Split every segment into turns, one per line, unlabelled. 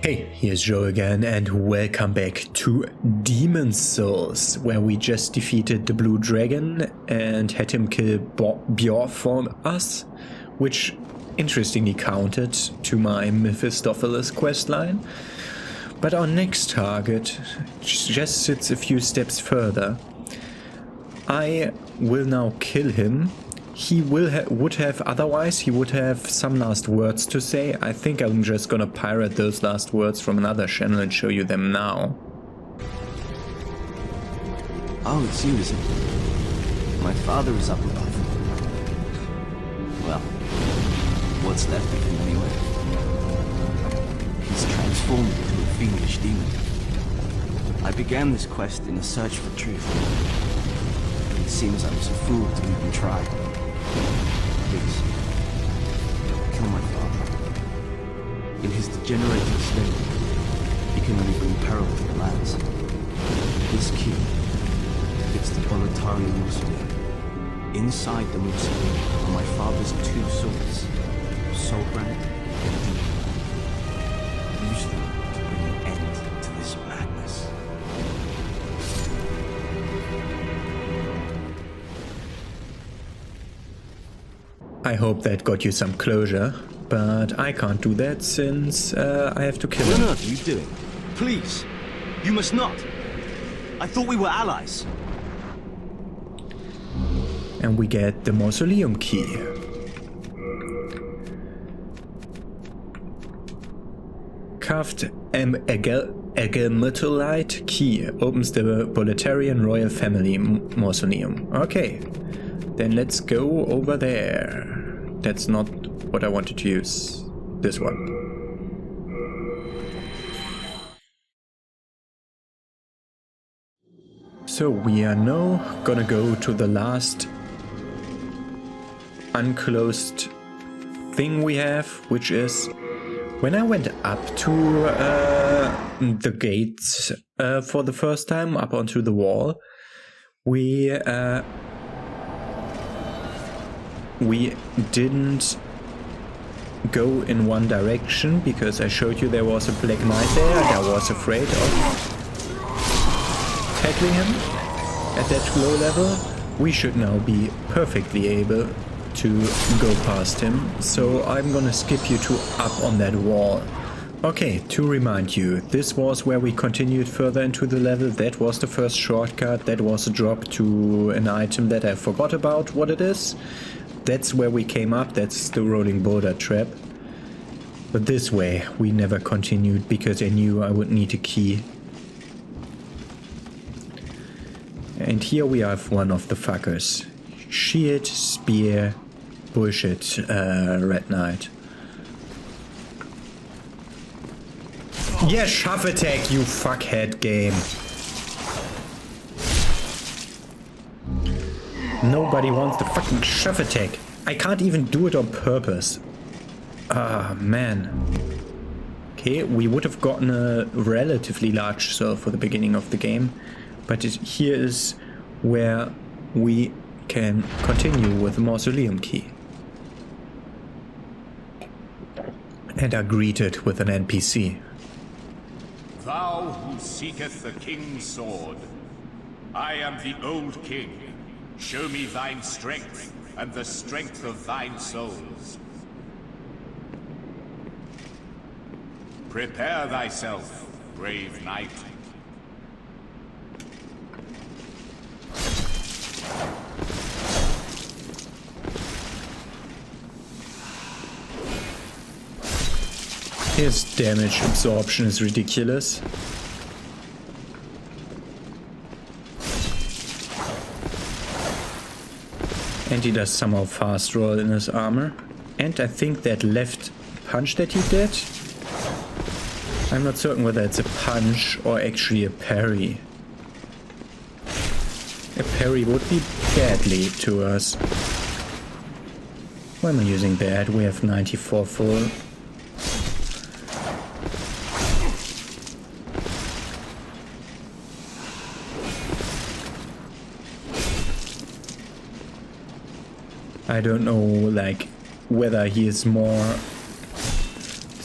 Hey, here's Joe again, and welcome back to Demon's Souls, where we just defeated the blue dragon and had him kill Bjorn for us, which interestingly counted to my Mephistopheles questline. But our next target just sits a few steps further. I will now kill him. He would have otherwise, he would have some last words to say. I think I'm just gonna pirate those last words from another channel and show you them now.
Oh, it's you, is it? My father is up above. Well, what's left of him anyway? He's transformed into a fiendish demon. I began this quest in a search for truth. It seems I was a fool to even try. Please, kill my father. In his degenerated state, he can only bring peril to the lands. This key fits the Boletaria mausoleum. Inside the mausoleum are my father's two swords, Soulbrand and Demonbrandt. Use them to bring an end to this madness.
I hope that got you some closure, but I can't do that since I have to kill him.
What on earth are you doing? Please, you must not. I thought we were allies.
And we get the mausoleum key. Carved agalmatolite key opens the Boletarian royal family mausoleum. Okay, then let's go over there. That's not what I wanted to use. This one. So we are now gonna go to the last unclosed thing we have, which is when I went up to the gates for the first time, up onto the wall, we didn't go in one direction because I showed you there was a black knight there and I was afraid of tackling him at that low level. We should now be perfectly able to go past him, so I'm gonna skip you to up on that wall. Okay, to remind you, this was where we continued further into the level. That was the first shortcut. That was a drop to an item that I forgot about what it is. That's where we came up. That's the rolling boulder trap. But this way we never continued because I knew I would need a key. And here we have one of the fuckers. Shield, spear, bullshit, red knight. Yeah, shove attack, you fuckhead game. Nobody wants the fucking shove attack. I can't even do it on purpose. Ah, man. Okay, we would have gotten a relatively large cell for the beginning of the game, but here is where we can continue with the mausoleum key. And are greeted with an NPC.
Thou who seeketh the king's sword, I am the old king. Show me thine strength, and the strength of thine souls. Prepare thyself, brave knight.
His damage absorption is ridiculous. And he does somehow fast roll in his armor. And I think that left punch that he did, I'm not certain whether it's a punch or actually a parry. A parry would be badly to us. Why am I using that? We have 94 full. I don't know, like, whether he is more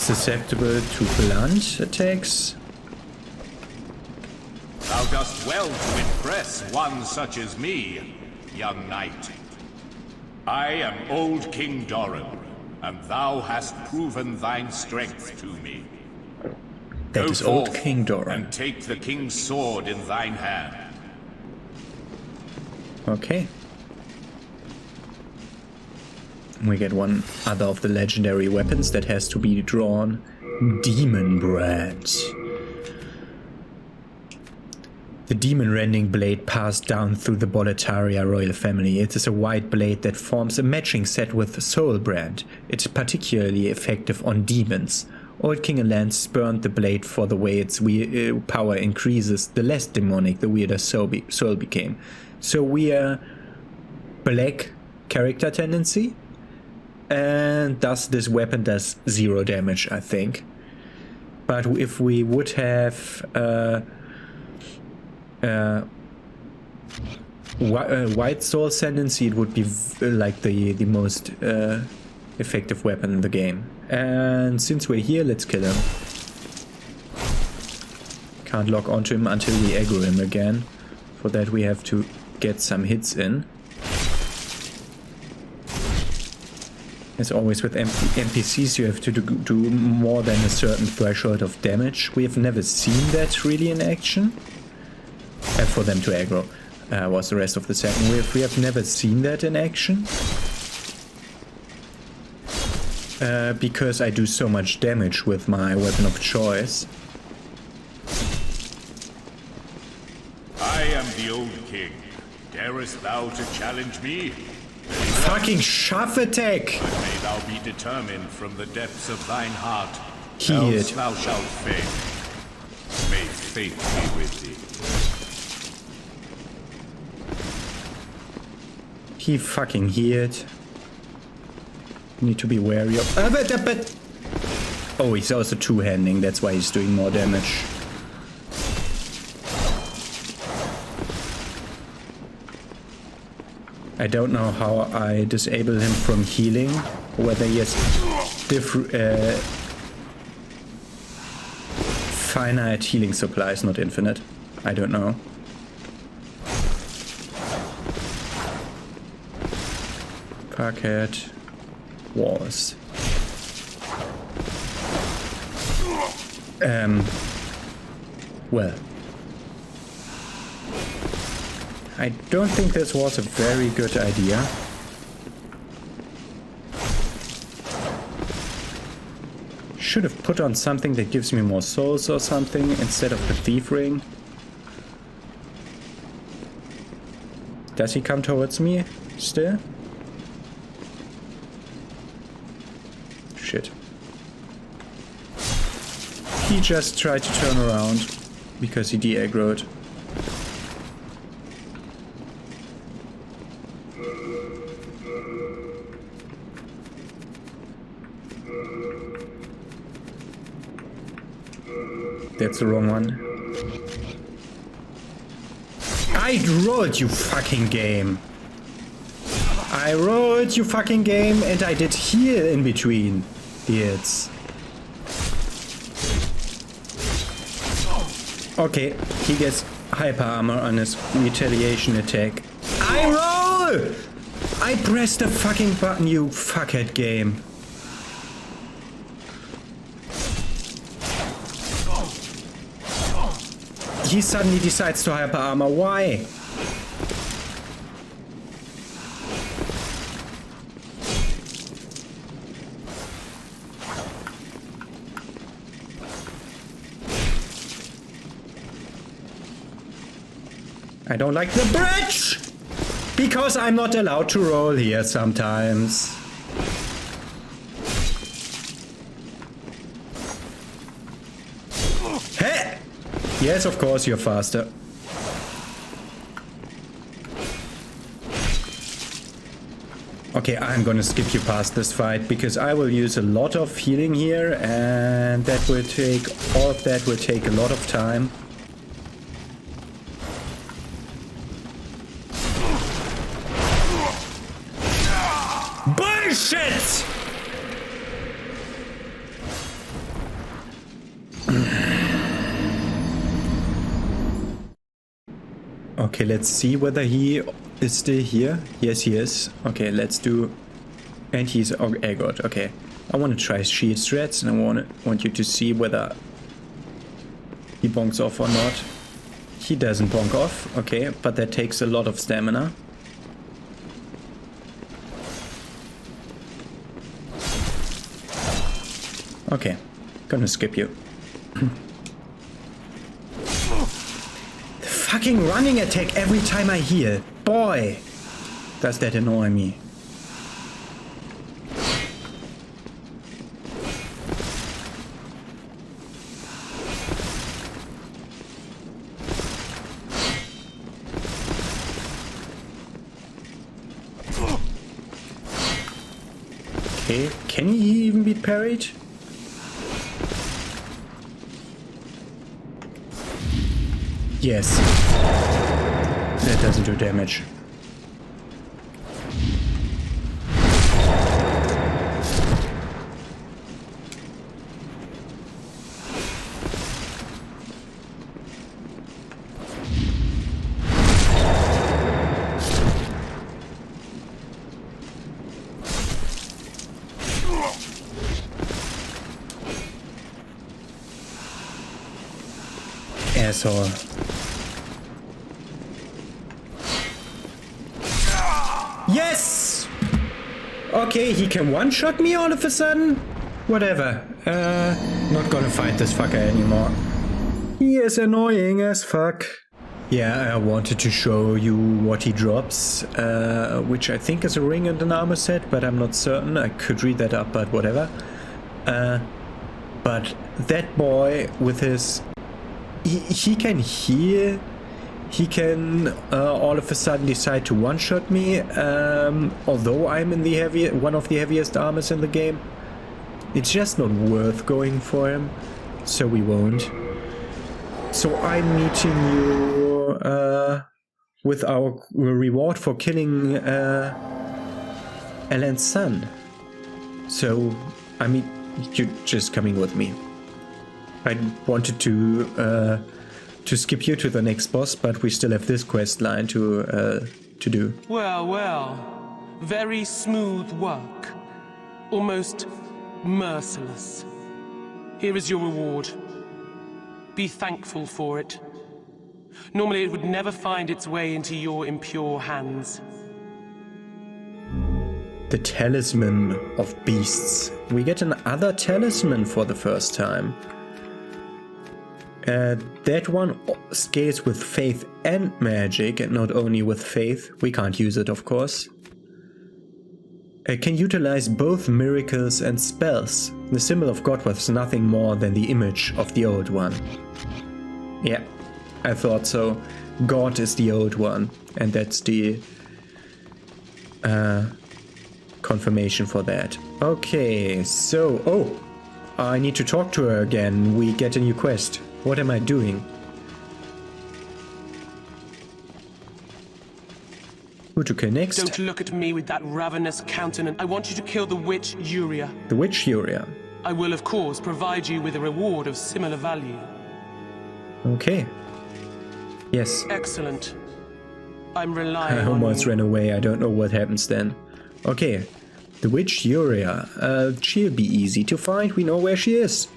susceptible to blunt attacks.
Thou dost well to impress one such as me, young knight. I am old King Doran, and thou hast proven thine strength to me.
That
Go
is old
forth
King Doran.
and take the king's sword in thine hand.
Okay. We get one other of the legendary weapons that has to be drawn. Demonbrandt. The demon-rending blade passed down through the Boletaria royal family. It is a white blade that forms a matching set with Soulbrand. It is particularly effective on demons. Old King Allant spurned the blade for the way its power increases. The less demonic, the weirder soul became. So we are black character tendency, and thus this weapon does 0 damage, I think. But if we would have white soul ascendancy, it would be like the most effective weapon in the game. And since we're here, let's kill him. Can't lock onto him until we aggro him again. For that we have to get some hits in. As always with NPCs, you have to do more than a certain threshold of damage. We have never seen that really in action. For them to aggro was the rest of the second. We have never seen that in action. Because I do so much damage with my weapon of choice.
I am the old king. Darest thou to challenge me?
Fucking shove attack!
But may thou be determined from the depths of thine heart.
Healed.
Else thou shalt fail. May fate be with thee.
He fucking healed. Need to be wary of. Oh, he's also two-handing, that's why he's doing more damage. I don't know how I disable him from healing, whether he has finite healing supplies, not infinite. I don't know. Parkhead. Walls. Well. I don't think this was a very good idea. Should have put on something that gives me more souls or something instead of the thief ring. Does he come towards me still? Shit. He just tried to turn around because he de-aggroed. That's the wrong one. I rolled, you fucking game. I rolled, you fucking game, and I did heal in between the hits. Okay, he gets hyper armor on his retaliation attack. I roll! I pressed the fucking button, you fuckhead game. He suddenly decides to hyper armor. Why? I don't like the bridge! Because I'm not allowed to roll here sometimes. Hey! Yes, of course, you're faster. Okay, I'm gonna skip you past this fight because I will use a lot of healing here and that will take, all of that will take a lot of time. Bullshit! Okay, let's see whether he is still here. Yes, he is. Okay, let's do... And he's aggroed. Okay. I want to try shield threats, and I want you to see whether he bonks off or not. He doesn't bonk off. Okay, but that takes a lot of stamina. Okay, gonna skip you. The fucking running attack every time I heal. Boy, does that annoy me. Okay, can he even be parried? Yes. That doesn't do damage. Asshole. Yes! Okay, he can one-shot me all of a sudden? Whatever. Not gonna fight this fucker anymore. He is annoying as fuck. Yeah, I wanted to show you what he drops, which I think is a ring and an armor set, but I'm not certain. I could read that up, but whatever. But that boy with his... He can heal. He can all of a sudden decide to one-shot me, although I'm in the one of the heaviest armors in the game. It's just not worth going for him, so we won't. So I'm meeting you with our reward for killing Allan's son. So, I mean, you're just coming with me. I wanted to skip you to the next boss, but we still have this quest line to do.
Well, well. Very smooth work. Almost merciless. Here is your reward. Be thankful for it. Normally it would never find its way into your impure hands.
The Talisman of Beasts. We get another talisman for the first time. That one scales with faith and magic, and not only with faith. We can't use it, of course. It can utilize both miracles and spells. The symbol of God was nothing more than the image of the old one. Yeah, I thought so. God is the old one, and that's the confirmation for that. Okay, so... Oh! I need to talk to her again. We get a new quest. What am I doing? Who to kill next?
Don't look at me with that ravenous countenance. I want you to kill the witch Yuria.
The witch Yuria.
I will, of course, provide you with a reward of similar value.
Okay. Yes.
Excellent. I'm relying
I
on
almost
you.
ran away. I don't know what happens then. Okay. The witch Yuria. She'll be easy to find. We know where she is.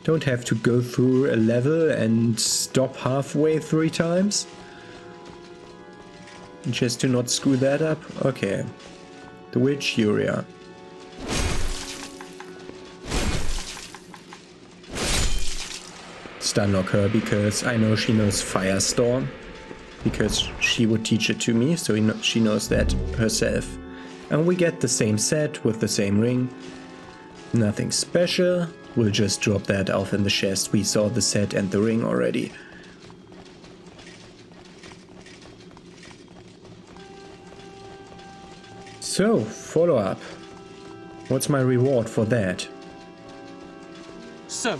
Don't have to go through a level and stop halfway 3 times. Just to not screw that up. Okay. The witch Yuria. Stunlock her because I know she knows Firestorm. Because she would teach it to me, so she knows that herself. And we get the same set with the same ring. Nothing special. We'll just drop that off in the chest. We saw the set and the ring already. So, follow up. What's my reward for that?
So,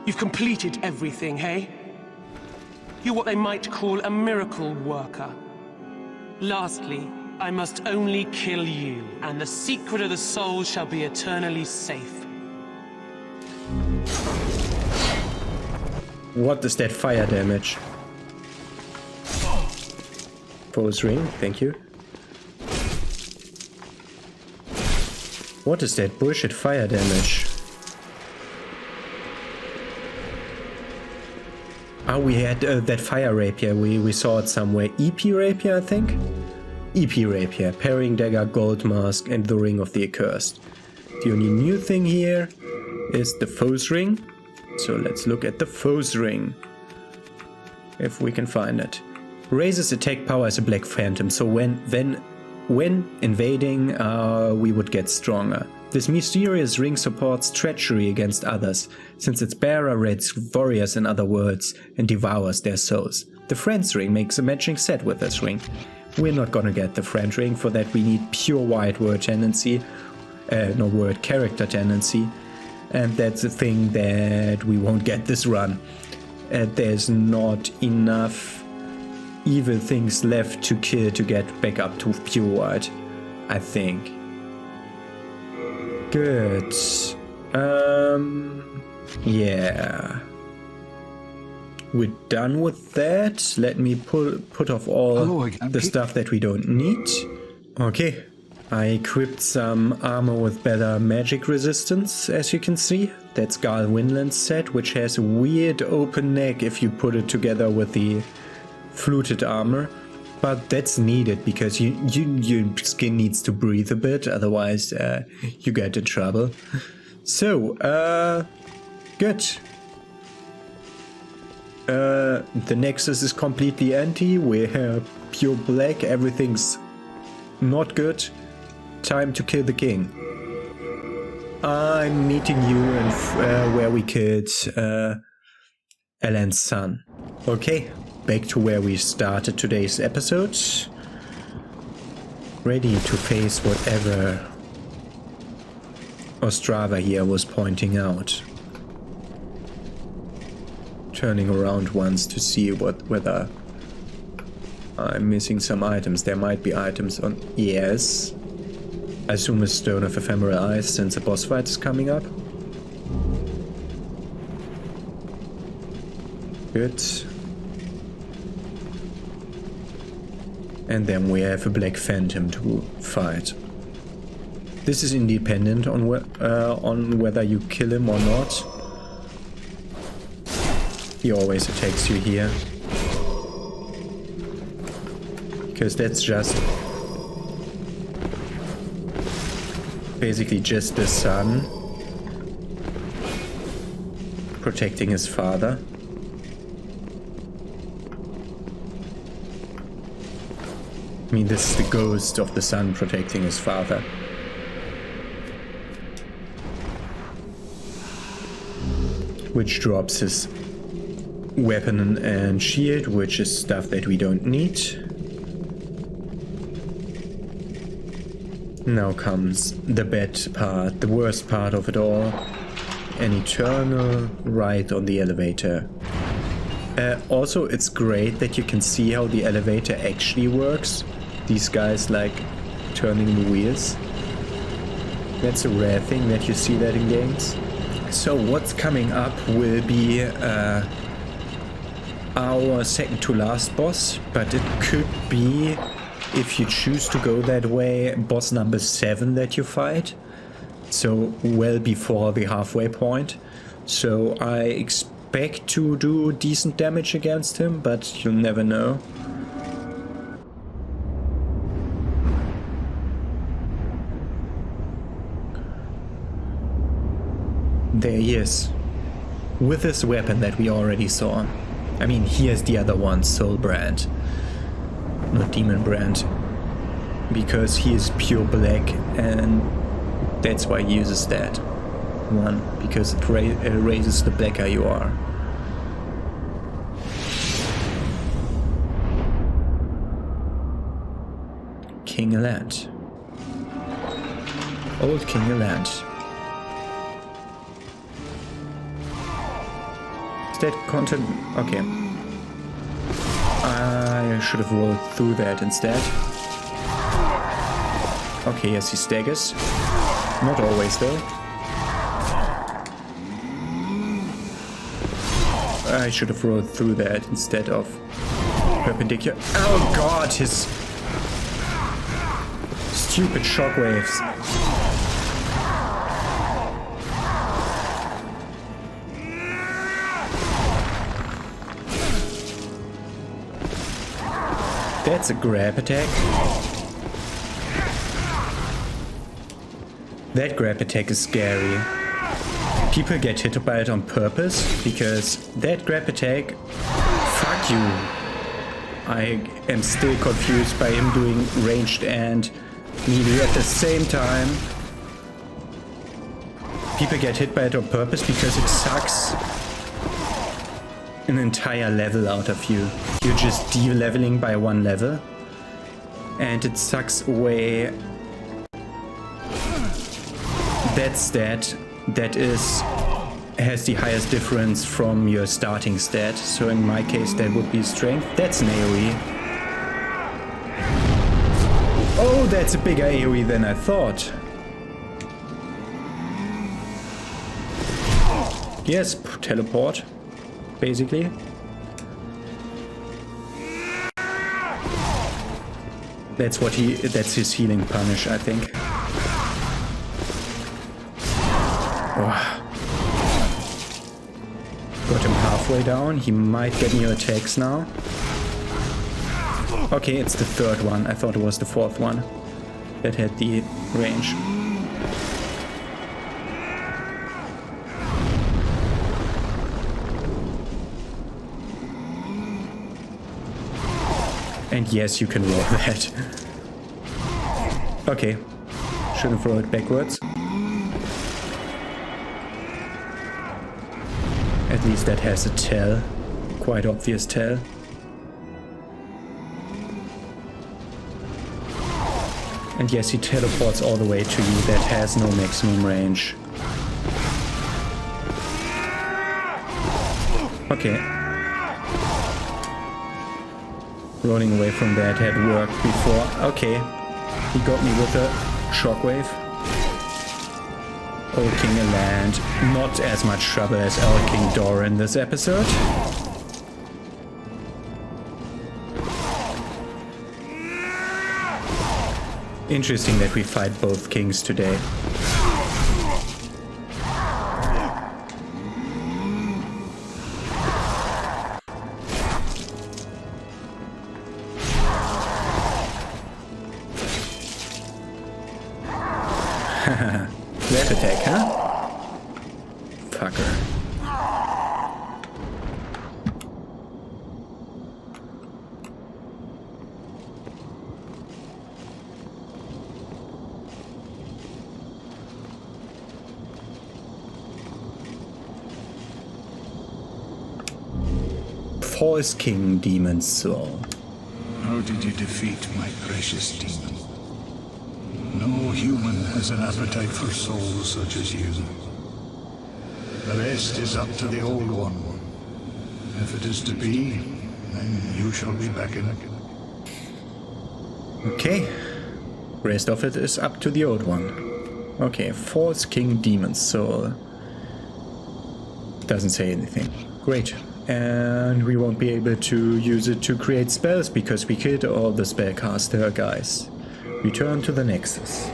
you've completed everything, hey? You're what they might call a miracle worker. Lastly, I must only kill you, and the secret of the soul shall be eternally safe.
What is that fire damage? Pulse ring, thank you. What is that bullshit fire damage? Oh, we had that fire rapier. We saw it somewhere. EP rapier, I think? EP rapier, parrying dagger, gold mask, and the ring of the accursed. The only new thing here is the foe's ring. So let's look at the foe's ring. If we can find it. Raises attack power as a black phantom, so when invading, we would get stronger. This mysterious ring supports treachery against others, since its bearer raids warriors in other worlds and devours their souls. The friend's ring makes a matching set with this ring. We're not gonna get the friend ring, for that we need pure white word tendency, no word character tendency, and that's the thing that we won't get this run. There's not enough evil things left to kill to get back up to pure white, I think. Good. Yeah. We're done with that. Let me put off all the stuff that we don't need. Okay. I equipped some armor with better magic resistance, as you can see. That's Garl Winland's set, which has a weird open neck if you put it together with the fluted armor. But that's needed because your skin needs to breathe a bit, otherwise you get in trouble. So, good. The Nexus is completely empty, we're pure black, everything's not good. Time to kill the king. I'm meeting you in where we killed Allant's son. Okay, back to where we started today's episode. Ready to face whatever Ostrava here was pointing out. Turning around once to see whether I'm missing some items. There might be items on... Yes. I assume a Stone of Ephemeral Eyes since a boss fight is coming up. Good. And then we have a Black Phantom to fight. This is independent on whether you kill him or not. He always attacks you here. Because that's just... basically just the son protecting his father. I mean, this is the ghost of the son protecting his father. Which drops his weapon and shield, which is stuff that we don't need. Now comes the bad part, the worst part of it all. An eternal ride on the elevator. Also, it's great that you can see how the elevator actually works. These guys like turning the wheels. That's a rare thing that you see that in games. So what's coming up will be our second to last boss, but it could be, if you choose to go that way, boss number 7 that you fight. So well before the halfway point. So I expect to do decent damage against him, but you'll never know. There he is. With his weapon that we already saw. I mean, here's the other one, Soulbrand. Not Demonbrandt, because he is pure black, and that's why he uses that one, because it raises the blacker you are. King Allant. Old King Allant. Is that content? Okay. I should have rolled through that instead. Okay, yes, he staggers. Not always, though. I should have rode through that instead of perpendicular. Oh god, his stupid shockwaves. That's a grab attack. That grab attack is scary. People get hit by it on purpose because that grab attack, fuck you. I am still confused by him doing ranged and melee at the same time. People get hit by it on purpose because it sucks an entire level out of you. You're just de-leveling by 1 level and it sucks away that stat that has the highest difference from your starting stat. So in my case that would be strength. That's an AoE. Oh, that's a bigger AoE than I thought. Yes, teleport, basically. That's his healing punish, I think. Oh. Got him halfway down. He might get new attacks now. Okay, it's the 3rd one. I thought it was the 4th one that had the range. And yes, you can roll that. Okay. Shouldn't throw it backwards. At least that has a tell. Quite obvious tell. And yes, he teleports all the way to you. That has no maximum range. Okay. Rolling away from that had worked before. Okay. He got me with a shockwave. Old King Allant, not as much trouble as Old King Dor in this episode. Interesting that we fight both kings today. That attack, huh? Fucker. False King Demon's Soul.
How did you defeat my precious demon? No human has an appetite for souls such as you. The rest is up to the Old One. If it is to be, then you shall be beckoned.
Okay. Rest of it is up to the Old One. Okay, False King Demon's Soul. Doesn't say anything. Great. And we won't be able to use it to create spells because we killed all the spellcaster guys. Return to the Nexus.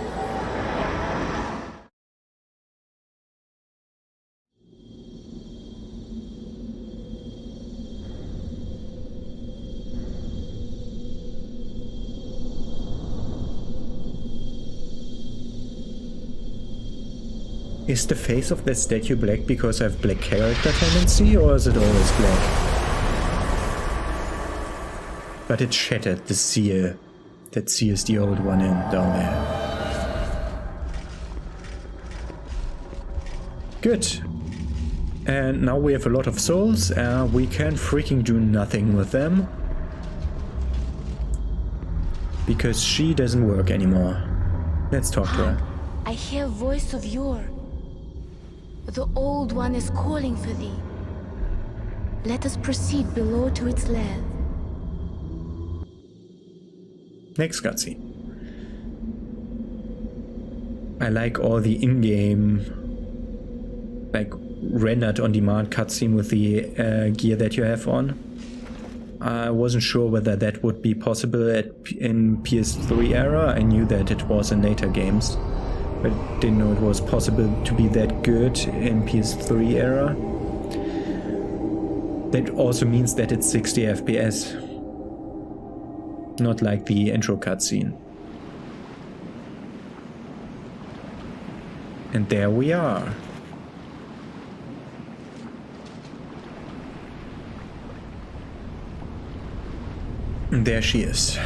Is the face of that statue black because I have black character tendency, or is it always black? But it shattered the seal. That seals the Old One in down there. Good. And now we have a lot of souls. We can freaking do nothing with them. Because she doesn't work anymore. Let's talk to her.
I hear a voice of yore. The Old One is calling for thee. Let us proceed below to its lair.
Next cutscene. I like all the in-game, like, rendered on demand cutscene with the gear that you have on. I wasn't sure whether that would be possible in PS3 era. I knew that it was in later games, but didn't know it was possible to be that good in PS3 era. That also means that it's 60 FPS, not like the intro cutscene. And there we are. And there she is.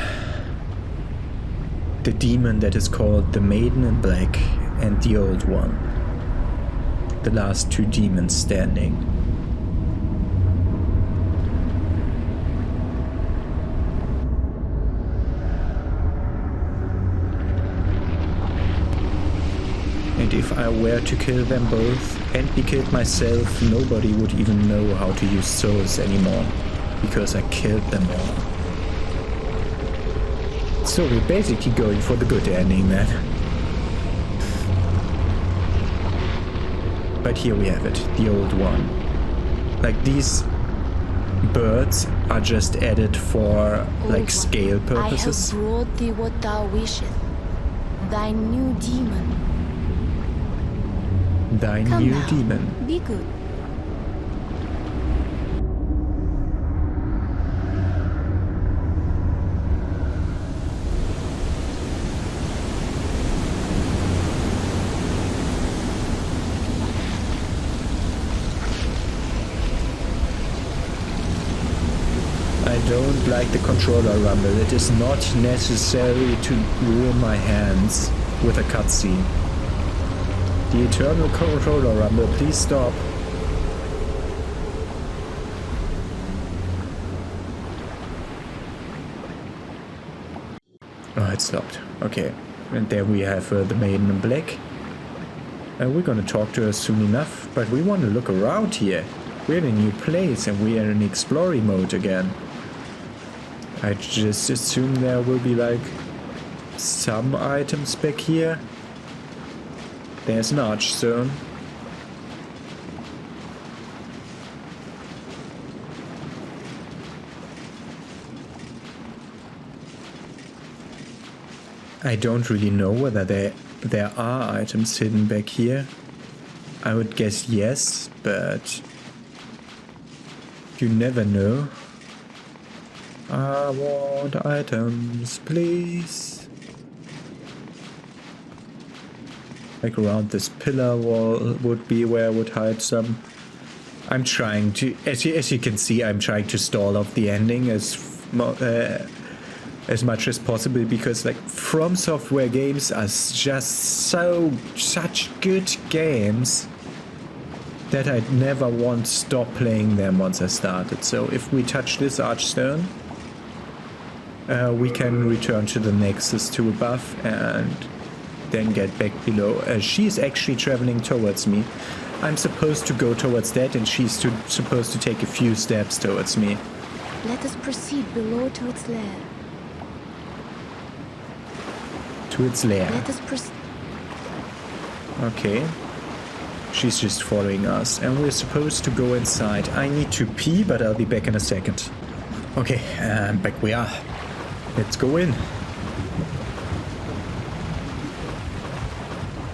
The demon that is called the Maiden in Black and the Old One. The last two demons standing. And if I were to kill them both and be killed myself, nobody would even know how to use souls anymore, because I killed them all. So we're basically going for the good ending then. But here we have it, the Old One. Like, these birds are just added for like scale purposes.
I have brought thee what thou wishest, thy new demon.
Thy
Come
new
now,
demon.
be good.
I don't like the controller rumble. It is not necessary to ruin my hands with a cutscene. The eternal controller rumble, please stop. Oh, it stopped. Okay. And there we have the Maiden in Black. We're gonna talk to her soon enough, but we want to look around here. We're in a new place and we are in exploring mode again. I just assume there will be like some items back here. There's an archstone. I don't really know whether there are items hidden back here. I would guess yes, but you never know. I want items, please. Like around this pillar wall would be where I would hide some. I'm trying to, as you can see, I'm trying to stall off the ending as much as possible, because like From Software games are just such good games that I'd never want to stop playing them once I started. So if we touch this archstone, we can return to the Nexus to above and then get back below. She's actually traveling towards me. I'm supposed to go towards that, and she's supposed to take a few steps towards me.
Let us proceed below to its lair.
To its lair.
Let us proceed.
Okay. She's just following us, and we're supposed to go inside. I need to pee, but I'll be back in a second. Okay, and back we are. Let's go in.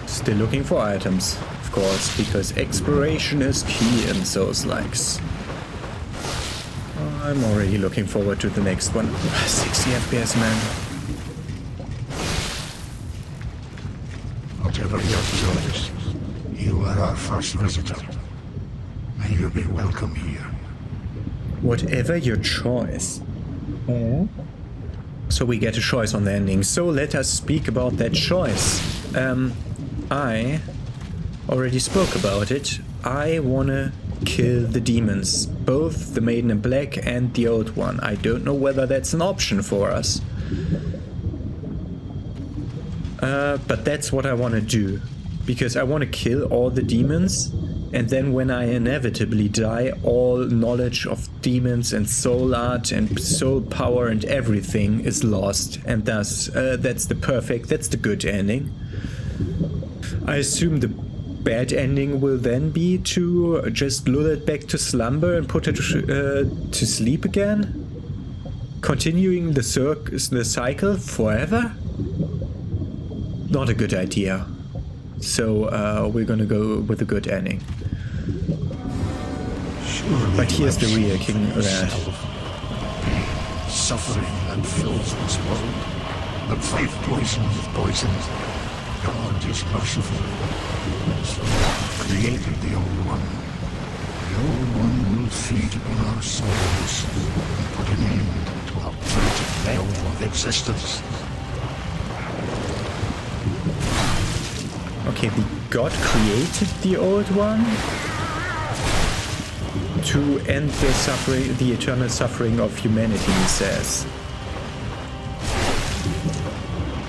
Still looking for items, of course, because exploration is key in Souls-likes. I'm already looking forward to the next one. 60 FPS, man.
Whatever your choice, you are our first visitor, and you'll be welcome here.
Whatever your choice. So we get a choice on the ending. So let us speak about that choice. I already spoke about it. I wanna kill the demons, both the Maiden in Black and the Old One. I don't know whether that's an option for us. But that's what I want to do, because I want to kill all the demons, and then when I inevitably die, all knowledge of demons and soul art and soul power and everything is lost, and thus that's the good ending. I assume the bad ending will then be to just lull it back to slumber and put it to sleep again? Continuing the cycle forever? Not a good idea. So we're gonna go with a good ending.
Surely
But here's the
you
real
have
King Allant.
Suffering that fills this world. The faith poison with poisons. God is merciful. Created the Old One. The Old One will feed on our souls and put an end to our tragic veil of existence.
Okay, the god created the Old One to end the suffering, the eternal suffering of humanity, he says.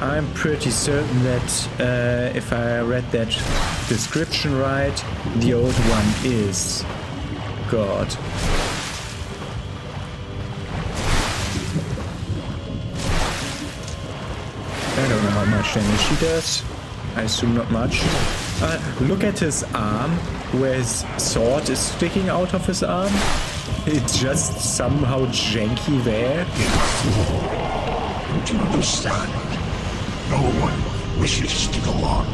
I'm pretty certain that if I read that description right, the Old One is God. I don't know how much damage he does. I assume not much. Look at his arm, where his sword is sticking out of his arm. It's just somehow janky there.
Don't you understand? No one wishes to go on.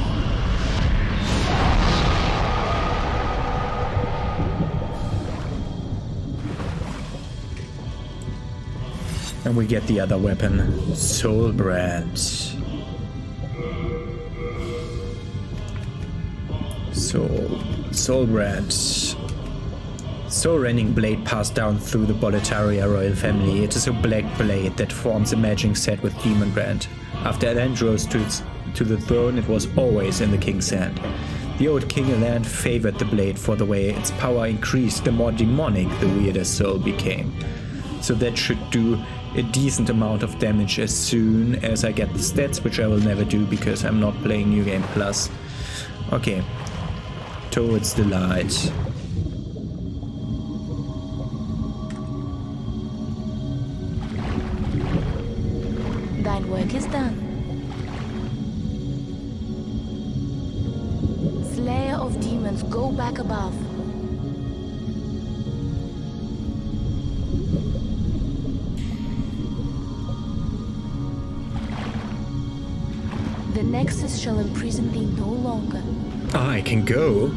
And we get the other weapon, Soulbrand. Soulbrand. Soul-rending blade passed down through the Boletaria royal family. It is a black blade that forms a matching set with Demonbrandt. After Allant rose to the throne, it was always in the king's hand. The old King Allant favored the blade for the way its power increased, the more demonic the weirder soul became. So that should do a decent amount of damage as soon as I get the stats, which I will never do because I'm not playing New Game Plus. Okay. Towards the light.
Thine work is done. Slayer of demons, go back above. The Nexus shall imprison thee no longer.
I can go.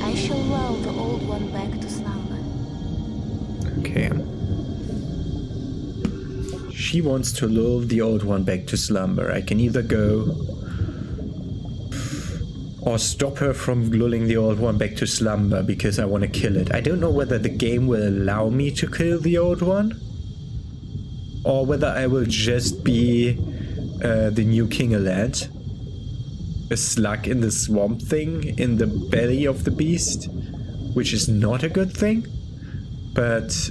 I shall lull the Old One back to slumber.
Okay. She wants to lull the Old One back to slumber. I can either go or stop her from lulling the Old One back to slumber because I want to kill it. I don't know whether the game will allow me to kill the Old One or whether I will just be the new King Allant, a slug in the swamp thing in the belly of the beast, which is not a good thing. But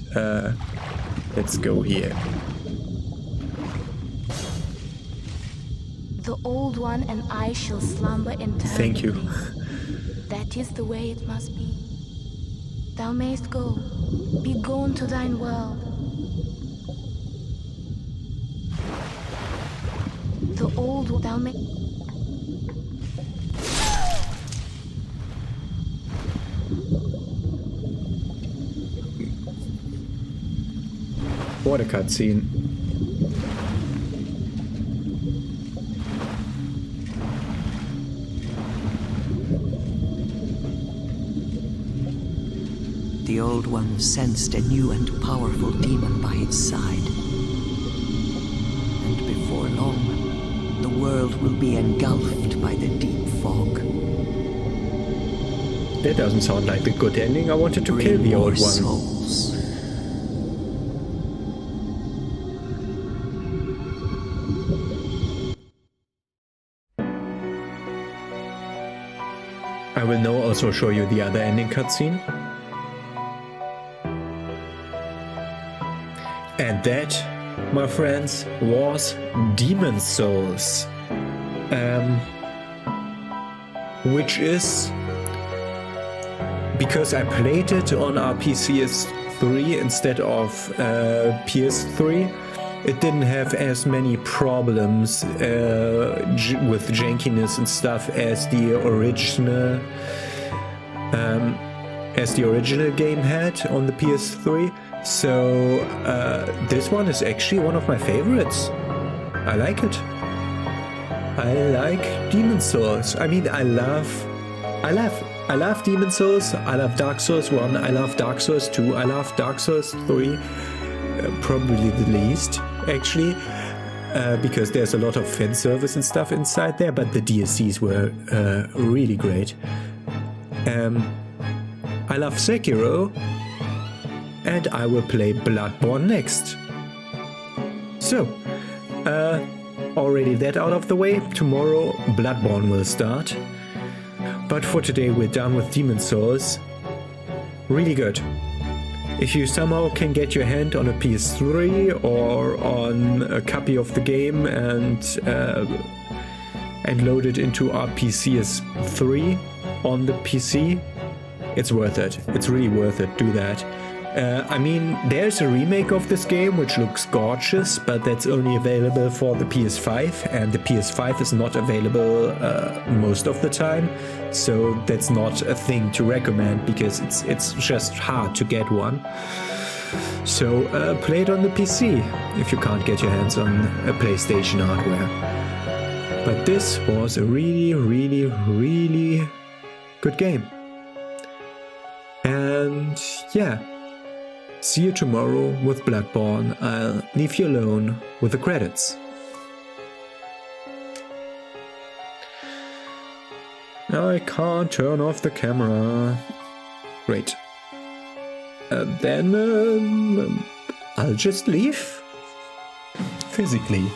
let's go here.
The Old One and I shall slumber eternally.
Thank you.
That is the way it must be. Thou mayst go. Be gone to thine world. The Old One, thou may...
What a cutscene.
The Old One sensed a new and powerful demon by its side. And before long, the world will be engulfed by the deep fog.
That doesn't sound like the good ending. I wanted to kill the Old One.
Souls.
I will now also show you the other ending cutscene. And that, my friends, was Demon Souls. Which is, because I played it on RPCS PS3 instead of PS3, it didn't have as many problems with jankiness and stuff as the original game had on the PS3. So this one is actually one of my favorites. I like it. I like Demon's Souls. I mean, I love Demon's Souls. I love Dark Souls 1. I love Dark Souls 2. I love Dark Souls 3. Probably the least, actually, because there's a lot of fan service and stuff inside there, but the DLCs were really great. I love Sekiro, and I will play Bloodborne next. So, already that out of the way, tomorrow Bloodborne will start. But for today we're done with Demon's Souls. Really good. If you somehow can get your hand on a PS3 or on a copy of the game and load it into RPCS 3 on the PC, it's worth it. It's really worth it. Do that. I mean, there's a remake of this game which looks gorgeous, but that's only available for the PS5, and the PS5 is not available most of the time, so that's not a thing to recommend because it's just hard to get one. So play it on the PC if you can't get your hands on a PlayStation hardware. But this was a really, really, really good game. And yeah. See you tomorrow with Bloodborne. I'll leave you alone with the credits. I can't turn off the camera. Great. Then I'll just leave. Physically.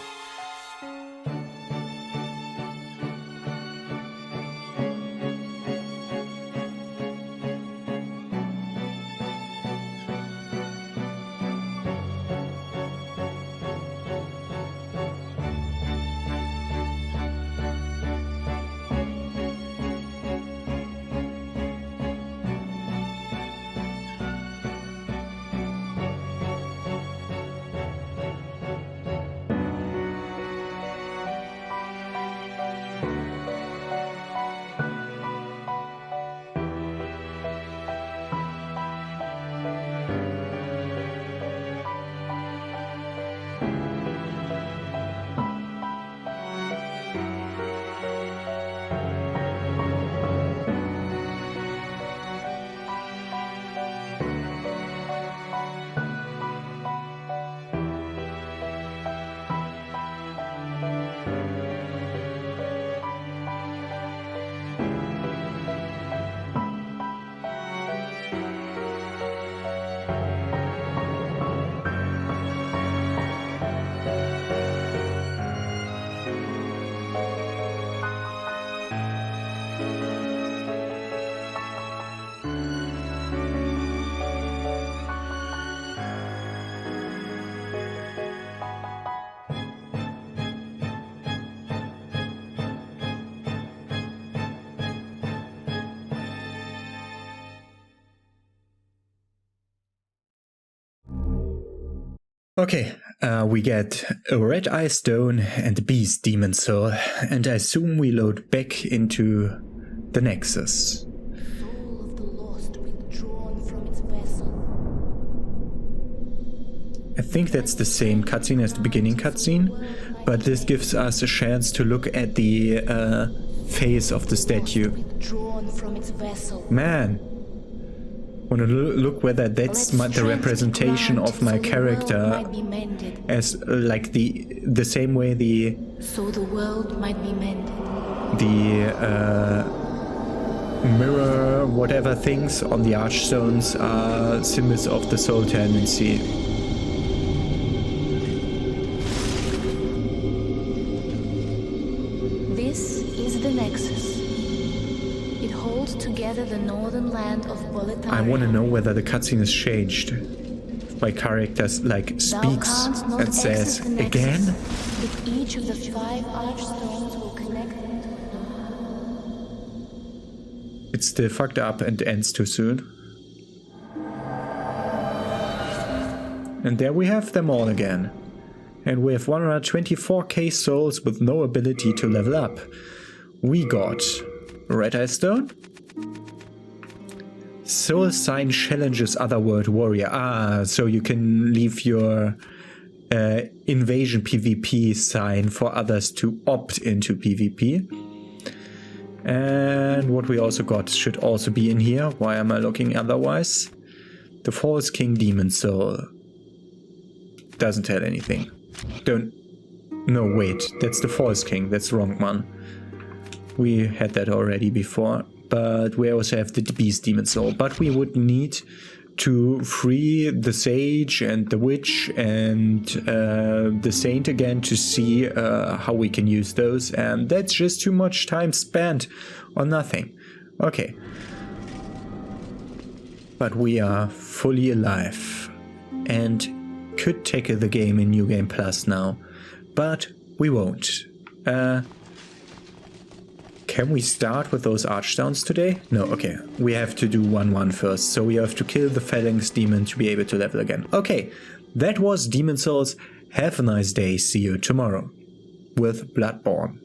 Okay, we get a red eye stone and a beast demon soul, and I assume we load back into the Nexus.
Soul of the lost withdrawn from its vessel.
I think that's the same cutscene as the beginning cutscene, but this gives us a chance to look at the face of the statue.
Withdrawn from its vessel.
Man, want to look whether that's the representation of my character as like the same way
so the world might be mended.
The mirror whatever things on the archstones are symbols of the soul tendency.
This is the Nexus. It holds together the northern land of Boletaria.
I want to know whether the cutscene is changed. If my character like speaks and says again.
But each of the 5 archstones will connect them to
It's still fucked up and ends too soon. And there we have them all again. And we have 124k souls with no ability to level up. We got Red Eye Stone. Soul Sign challenges Otherworld Warrior. Ah, so you can leave your invasion PvP sign for others to opt into PvP. And what we also got should also be in here. Why am I looking otherwise? The False King Demon Soul. Doesn't tell anything. No, wait. That's the False King. That's the wrong one. We had that already before. But we also have the Beast Demon Soul. But we would need to free the Sage and the Witch and the Saint again to see how we can use those. And that's just too much time spent on nothing. Okay. But we are fully alive and could tackle the game in New Game Plus now. But we won't. Can we start with those Archstones today? No, okay. We have to do 1-1 first, so we have to kill the Phalanx Demon to be able to level again. Okay, that was Demon Souls. Have a nice day. See you tomorrow with Bloodborne.